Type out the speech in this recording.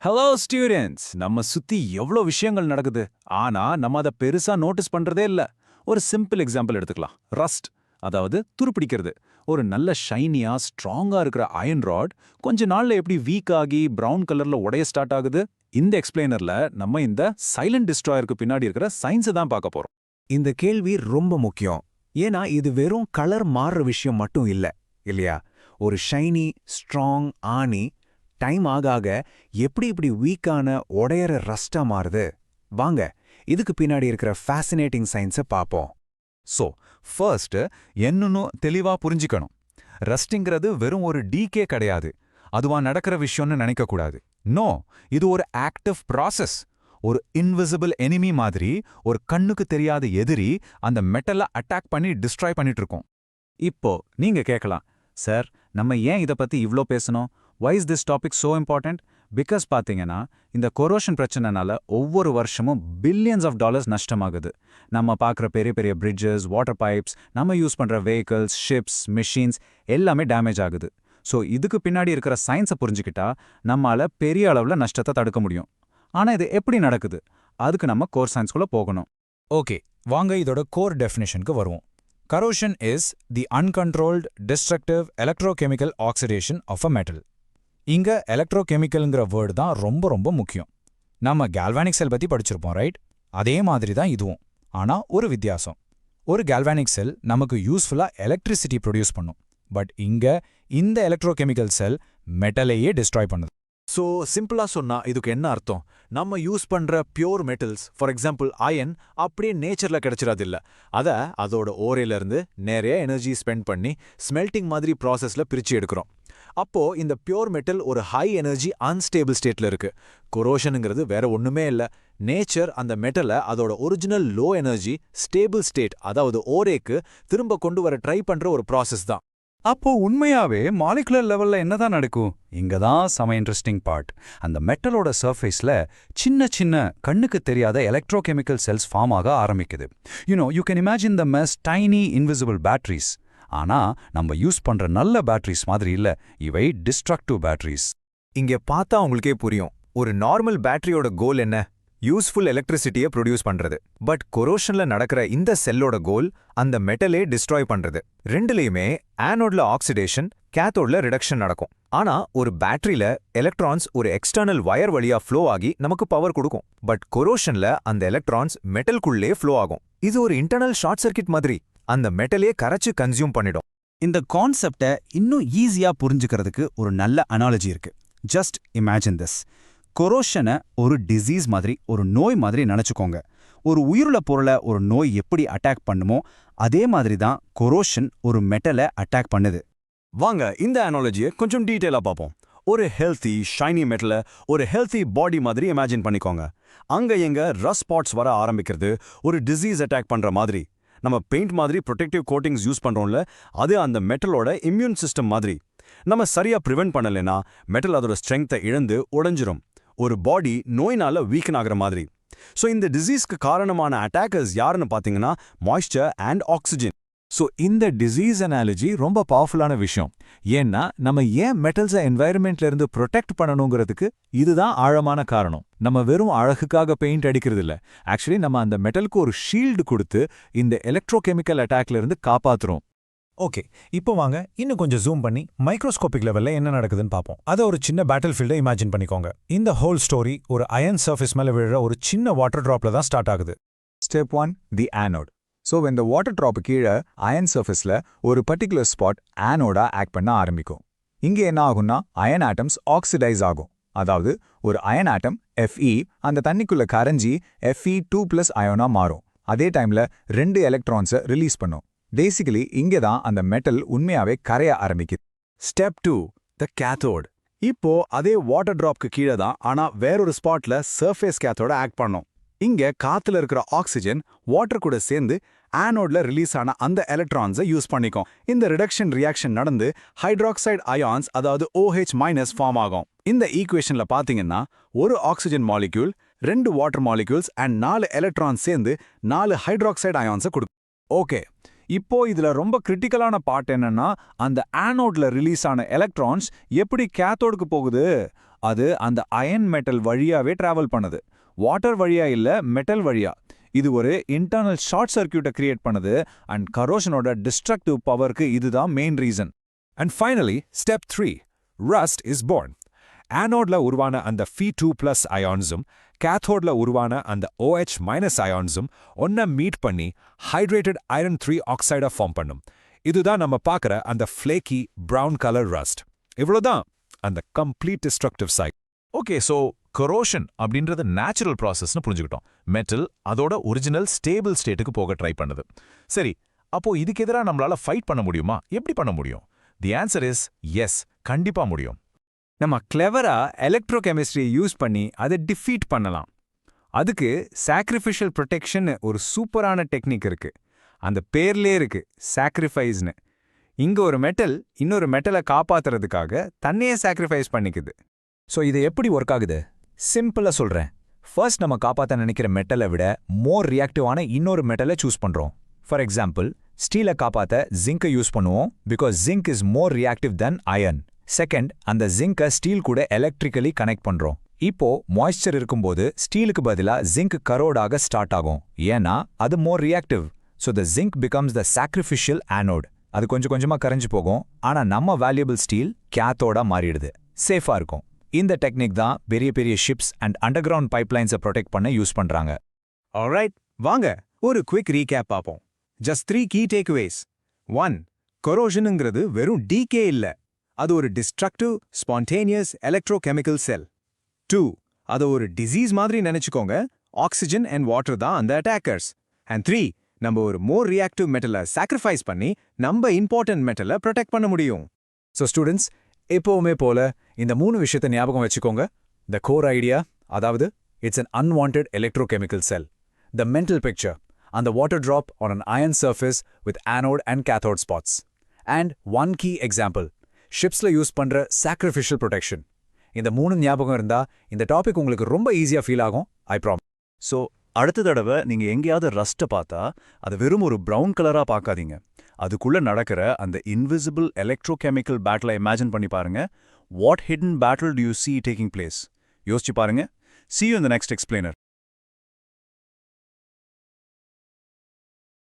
Hello students, நம்ம சுத்தி எவ்வளோ விஷயங்கள் நடக்குது. ஆனா நம்ம அதை பெருசா நோட்டீஸ் பண்றதே இல்ல. ஒரு சிம்பிள் எக்ஸாம்பிள் எடுத்துக்கலாம். ரஸ்ட், அதாவது துருப்பிடிக்கிறது. ஒரு நல்ல ஷைனியா ஸ்ட்ராங்கா இருக்கிற அயன் ராட் கொஞ்ச நாள்ல எப்படி வீக் ஆகி பிரவுன் கலர்ல உடைய ஸ்டார்ட் ஆகுது. இந்த எக்ஸ்பிளைனர்ல நம்ம இந்த சைலண்ட் டிஸ்ட்ராயருக்கு பின்னாடி இருக்கிற சயின்ஸை தான் பார்க்க போறோம். இந்த கேள்வி ரொம்ப முக்கியம். ஏன்னா இது வெறும் கலர் மாறுற விஷயம் மட்டும் இல்ல, இல்லையா? ஒரு ஷைனி ஸ்ட்ராங் ஆணி டைம் ஆக ஆக எப்படி இப்படி வீக்கான உடையற ரஸ்டா மாறுது? வாங்க இதுக்கு பின்னாடி இருக்கிற ஃபேசினேட்டிங் சயின்ஸை பார்ப்போம். ஸோ ஃபர்ஸ்ட் என்னன்னு தெளிவா புரிஞ்சுக்கணும். ரஸ்டிங்கிறது வெறும் ஒரு டீகே கிடையாது, அதுவா நடக்கிற விஷயம்னு நினைக்கக்கூடாது. நோ, இது ஒரு ஆக்டிவ் ப்ராசஸ். ஒரு இன்விசிபிள் எனிமி மாதிரி, ஒரு கண்ணுக்கு தெரியாத எதிரி அந்த மெட்டலை அட்டாக் பண்ணி டிஸ்ட்ராய் பண்ணிட்டு இருக்கோம். இப்போ நீங்க கேட்கலாம், சார் நம்ம ஏன் இதை பத்தி இவ்ளோ பேசணும்? Why is this topic so important? Because பாத்தீங்கன்னா இந்த கொரோஷன் பிரச்சனைனால ஒவ்வொரு வருஷமும் பில்லியன்ஸ் ஆஃப் டாலர்ஸ் நஷ்டமாகுது. நம்ம பார்க்குற பெரிய பெரிய பிரிட்ஜஸ், வாட்டர் பைப்ஸ், நம்ம யூஸ் பண்ற வெஹிக்கிள்ஸ், ஷிப்ஸ், மிஷின்ஸ் எல்லாமே டேமேஜ் ஆகுது. ஸோ இதுக்கு பின்னாடி இருக்கிற சயின்ஸை புரிஞ்சுக்கிட்டா நம்மால பெரிய அளவில் நஷ்டத்தை தடுக்க முடியும். ஆனா இது எப்படி நடக்குது? அதுக்கு நம்ம கோர் சயின்ஸ்குள்ள போகணும். ஓகே, வாங்க இதோட கோர் டெஃபினிஷனுக்கு வருவோம். Corrosion is the uncontrolled, destructive electrochemical oxidation of a metal. இங்க எலக்ட்ரோகெமிக்கல்ங்கிற வேர்டு தான் ரொம்ப ரொம்ப முக்கியம். நம்ம கேல்வானிக் செல் பத்தி படிச்சிருப்போம், ரைட்? அதே மாதிரி தான் இதுவும். ஆனா ஒரு வித்தியாசம். ஒரு கேல்வானிக் செல் நமக்கு யூஸ்ஃபுல்லா எலக்ட்ரிசிட்டி ப்ரொடியூஸ் பண்ணும். பட் இங்க இந்த எலக்ட்ரோகெமிக்கல் செல் மெட்டலையே டிஸ்ட்ராய் பண்ணுது. ஸோ சிம்பிளா சொன்னா இதுக்கு என்ன அர்த்தம்? நம்ம யூஸ் பண்ற pure metals, for example iron, அப்படியே நேச்சர்ல கிடைச்சிடாதில்ல. அதோட ஓரையிலிருந்து நிறைய எனர்ஜி ஸ்பெண்ட் பண்ணி ஸ்மெல்டிங் மாதிரி ப்ராசஸ்ல பிரிச்சு எடுக்கிறோம். அப்போ இந்த பியோர் மெட்டல் ஒரு ஹை எனர்ஜி அன்ஸ்டேபிள் ஸ்டேட்ல இருக்கு. கொரோஷனுங்கிறது வேற ஒண்ணுமே இல்ல. நேச்சர் அந்த மெட்டலை அதோட original low energy stable state, அதாவது ஓரேக்கு திரும்ப கொண்டு வர ட்ரை பண்ற ஒரு ப்ராசஸ் தான். அப்போ உண்மையாவே மாலிகுலர் லெவல்ல என்னதான் நடக்கும்? இங்க தான் செம இன்ட்ரெஸ்டிங் பார்ட். அந்த மெட்டலோட சர்ஃபேஸ்ல சின்ன சின்ன கண்ணுக்கு தெரியாத எலக்ட்ரோகெமிக்கல் செல்ஸ் ஃபார்ம் ஆக ஆரம்பிக்குது. You can imagine them as tiny invisible batteries. ஆனா நம்ம யூஸ் பண்ற நல்ல பேட்டரிஸ் மாதிரி இல்ல, இவை டிஸ்ட்ரக்டிவ் பேட்டரிஸ். இங்க பார்த்தா உங்களுக்கே புரியும், ஒரு நார்மல் பேட்டரியோட கோல் என்ன? யூஸ்ஃபுல் எலக்ட்ரிசிட்டியை ப்ரொடியூஸ் பண்றது. பட் கொரோஷன்ல நடக்கிற இந்த செல்லோட கோல் அந்த மெட்டலே டிஸ்ட்ராய் பண்றது. ரெண்டுலயுமே ஆனோட்ல ஆக்சிடேஷன், கேத்தோட்ல ரிடக்ஷன் நடக்கும். ஆனா ஒரு பேட்டரியில எலக்ட்ரான்ஸ் ஒரு எக்ஸ்டர்னல் வயர் வழியா ஃப்ளோ ஆகி நமக்கு பவர் கொடுக்கும். பட் கொரோஷன்ல அந்த எலக்ட்ரான்ஸ் மெட்டல்குள்ளே ஃப்ளோ ஆகும். இது ஒரு இன்டர்னல் ஷார்ட் சர்க்கிட் மாதிரி, அந்த மெட்டலே கரைச்சு கன்சியூம் பண்ணிடும். இந்த கான்செப்டை இன்னும் ஈஸியா புரிஞ்சுக்கிறதுக்கு ஒரு நல்ல அனாலஜி இருக்கு. Just imagine this. கொரோஷனை ஒரு டிசீஸ் மாதிரி, ஒரு நோய் மாதிரி நினைச்சுக்கோங்க. ஒரு உயிருள்ள பொருளை ஒரு நோய் எப்படி அட்டாக் பண்ணுமோ அதே மாதிரி தான் கொரோஷன் ஒரு மெட்டலை அட்டாக் பண்ணுது. வாங்க இந்த அனாலஜியை கொஞ்சம் டீட்டெயிலா பார்ப்போம். ஒரு ஹெல்த்தி ஷைனி மெட்டலை ஒரு ஹெல்த்தி பாடி மாதிரி இமேஜின் பண்ணிக்கோங்க. அங்க எங்க ரஸ்ட் ஸ்பாட்ஸ் வர ஆரம்பிக்கிறது ஒரு டிசீஸ் அட்டாக் பண்ற மாதிரி. நம்ம பெயிண்ட் மாதிரி ப்ரொடெக்டிவ் கோட்டிங்ஸ் யூஸ் பண்றோம்ல, அது அந்த மெட்டலோட இம்யூன் சிஸ்டம் மாதிரி. நம்ம சரியா ப்ரிவென்ட் பண்ணலைன்னா மெட்டல் அதோட ஸ்ட்ரெங்த்தை இழந்து உடைஞ்சிரும். ஒரு பாடி நோயினால வீக்கன் ஆகிற மாதிரி. ஸோ இந்த டிசீஸ்க்கு காரணமான அட்டாக்கர்ஸ் யாருன்னு பார்த்தீங்கன்னா மாய்ஸ்சர் அண்ட் ஆக்சிஜன். ஸோ இந்த டிசீஸ் அனாலஜி ரொம்ப பவர்ஃபுல்லான விஷயம். ஏன்னா நம்ம ஏன் மெட்டல்ஸை என்வாயர்மெண்ட்ல இருந்து ப்ரொடெக்ட் பண்ணணுங்கிறதுக்கு இதுதான் ஆழமான காரணம். நம்ம வெறும் அழகுக்காக பெயிண்ட் அடிக்கிறது இல்ல. ஆக்சுவலி நம்ம அந்த மெட்டலுக்கு ஒரு ஷீல்டு கொடுத்து இந்த எலக்ட்ரோகெமிக்கல் அட்டாக்ல இருந்து காப்பாத்துறோம். ஓகே, இப்போ வாங்க இன்னும் கொஞ்சம் ஜூம் பண்ணி மைக்ரோஸ்கோபிக் லெவல்ல என்ன நடக்குதுன்னு பார்ப்போம். அதை ஒரு சின்ன பேட்டில் ஃபீல்டை இமேஜின் பண்ணிக்கோங்க. இந்த ஹோல் ஸ்டோரி ஒரு அயன் சர்ஃபேஸ் மேல விழுற ஒரு சின்ன வாட்டர் டிராப்ல தான் ஸ்டார்ட் ஆகுது. ஸ்டெப் 1, தி ஆனோட். ஸோ இந்த வாட்டர் ட்ராப் கீழே அயன் சர்ஃபேஸ்ல ஒரு பர்டிகுலர் ஸ்பாட் ஆனோடா ஆக்ட் பண்ண ஆரம்பிக்கும். இங்கே என்ன ஆகும்னா அயன் ஆட்டம்ஸ் ஆக்சிடைஸ் ஆகும். அதாவது ஒரு அயன் ஆட்டம் Fe அந்த தண்ணிக்குள்ள கரைஞ்சி Fe2+ அயோனா மாறும். அதே டைம்ல 2 எலக்ட்ரான்ஸை ரிலீஸ் பண்ணும். பேசிக்கலி இங்கே தான் அந்த மெட்டல் உண்மையாவே கரைய ஆரம்பிக்குது. ஸ்டெப் 2, த கேத்தோட். இப்போ அதே வாட்டர் டிராப்க்கு கீழே தான், ஆனா வேறொரு ஸ்பாட்ல சர்ஃபேஸ் கேத்தோட ஆக்ட் பண்ணும். இங்க காத்துல இருக்கிற ஆக்சிஜன் வாட்டர் கூட சேர்ந்து ஆனோட்ல ரிலீஸ் ஆன அந்த எலக்ட்ரான்ஸை யூஸ் பண்ணிக்கும். இந்த ரிடக்ஷன் ரியாக்ஷன் நடந்து ஹைட்ராக்சைடு அயான்ஸ், அதாவது OH- ஃபார்ம் ஆகும். இந்த ஈக்குவேஷன்ல பாத்தீங்கன்னா ஒரு oxygen molecule, 2 water molecules and 4 electrons சேர்ந்து 4 ஹைட்ராக்சைடு அயான்ஸை கொடுக்கும். ஓகே, இப்போ இதுல ரொம்ப கிரிட்டிக்கலான பார்ட் என்னன்னா அந்த ஆனோட்ல ரிலீஸ் ஆன எலக்ட்ரான்ஸ் எப்படி கேத்தோடுக்கு போகுது. அது அந்த அயன் மெட்டல் வழியாவே டிராவல் பண்ணுது. வாட்டர் வழியா இல்ல, மெட்டல் வழியா. இது ஒரு இன்டர்னல் ஷார்ட் சர்க்யூட்டை கிரியேட் பண்ணுது. அண்ட் கரோஷனோட டிஸ்ட்ரக்டிவ் பவருக்கு இதுதான் main reason. And finally, step 3. Rust is born. ஆனோட்ல உருவான அந்த Fe2+ அயான்ஸும் கேத்தோட்ல உருவான அந்த OH- அயான்ஸும் ஒன்ன மீட் பண்ணி ஹைட்ரேட்டட் ஐரன் 3 ஆக்சைடை ஃபார்ம் பண்ணும். இதுதான் நம்ம பார்க்குற அந்த ஃப்ளேக்கி பிரவுன் கலர் ரஸ்ட். இவ்வளோதான் அந்த complete destructive cycle. Okay, so corrosion அப்படின்றது நேச்சுரல் ப்ராசஸ்னு புரிஞ்சுக்கிட்டோம். மெட்டல் அதோட ஒரிஜினல் ஸ்டேபிள் ஸ்டேட்டுக்கு போக ட்ரை பண்ணுது. சரி, அப்போ இதுக்கு எதிராக நம்மளால ஃபைட் பண்ண முடியுமா? எப்படி பண்ண முடியும்? தி ஆன்சர் இஸ் எஸ், கண்டிப்பா முடியும். நம்ம கிளெவரா எலக்ட்ரோகெமிஸ்ட்ரியை யூஸ் பண்ணி அதை டிஃபீட் பண்ணலாம். அதுக்கு சாக்ரிஃபிஷியல் ப்ரொடெக்ஷன் ஒரு சூப்பரான டெக்னிக் இருக்கு. அந்த பேர்லே இருக்கு, சாக்ரிஃபைஸ்னு. இங்க ஒரு மெட்டல் இன்னொரு மெட்டலை காப்பாத்துறதுக்காக தன்னையே சாக்ரிஃபைஸ் பண்ணிக்குது. ஸோ இது எப்படி ஒர்க் ஆகுது? சிம்பிளா சொல்றேன். ஃபர்ஸ்ட் நம்ம காப்பாற்ற நினைக்கிற மெட்டலை விட மோர் ரியாக்டிவான இன்னொரு மெட்டலை சூஸ் பண்றோம். ஃபார் எக்ஸாம்பிள், ஸ்டீலை காப்பாற்ற ஜிங்கை யூஸ் பண்ணுவோம், because zinc is more reactive than iron. Second, அந்த ஜிங்கை ஸ்டீல் கூட எலக்ட்ரிக்கலி கனெக்ட் பண்றோம். இப்போ மாய்ஸ்சர் இருக்கும்போது ஸ்டீலுக்கு பதிலா ஜிங்க் கரோடாக ஸ்டார்ட் ஆகும், ஏன்னா அது மோர் reactive. So the zinc becomes the sacrificial anode. அது கொஞ்சம் கொஞ்சமா கரைஞ்சு போகும், ஆனா நம்ம வேல்யூபிள் ஸ்டீல் கேத்தோடா மாறிடுது. சேஃபா இருக்கும். இந்த டெக்னிக் தான் பெரிய பெரிய ஷிப்ஸ் அண்ட் அண்டர் கிரவுண்ட் பைப்லைன்ஸை ப்ரொடெக்ட் பண்ண யூஸ் பண்றாங்க. ஆல்ரைட், வாங்க ஒரு குவிக் ரீகேப் பார்ப்போம். Just 3 key takeaways. 1. கொரோஷனுங்கிறது வெறும் டீகே இல்ல, அது ஒரு டிஸ்ட்ரக்டிவ் ஸ்பான்டேனியஸ் எலக்ட்ரோகெமிக்கல் செல். 2. அதை ஒரு டிசீஸ் மாதிரி நினைச்சுக்கோங்க, ஆக்சிஜன் அண்ட் வாட்டர் தான் அந்த அட்டாக்கர்ஸ். அண்ட் 3. நம்ம ஒரு மோர் ரியாக்டிவ் மெட்டலை சாக்ரிஃபைஸ் பண்ணி நம்ம இம்பார்ட்டன்ட் மெட்டலை ப்ரொடெக்ட் பண்ண முடியும். ஸோ ஸ்டூடெண்ட்ஸ், எப்போவுமே போல இந்த 3 விஷயத்தை ஞாபகம் வச்சுக்கோங்க. த கோர் ஐடியா, அதாவது it's an unwanted electrochemical cell. The mental picture, and the water drop on an iron surface with anode and cathode spots. And one key example, ஷிப்ஸ்ல யூஸ் பண்ற sacrificial protection. இந்த 3 ஞாபகம் இருந்தா இந்த topic உங்களுக்கு ரொம்ப ஈஸியா ஃபீல் ஆகும், ஐ ப்ராமிஸ். ஸோ அடுத்த தடவை நீங்க எங்கேயாவது ரஸ்ட்டை பார்த்தா அது வெறும் ஒரு ப்ரௌன் கலரா பார்க்காதீங்க. அதுக்குள்ள நடக்கிற அந்த இன்விசிபிள் எலக்ட்ரோகெமிக்கல் பேட்டிலை இமேஜின் பண்ணி பாருங்க. What hidden battle to you see taking place? யோசிச்சு பாருங்க. See you in the next explainer.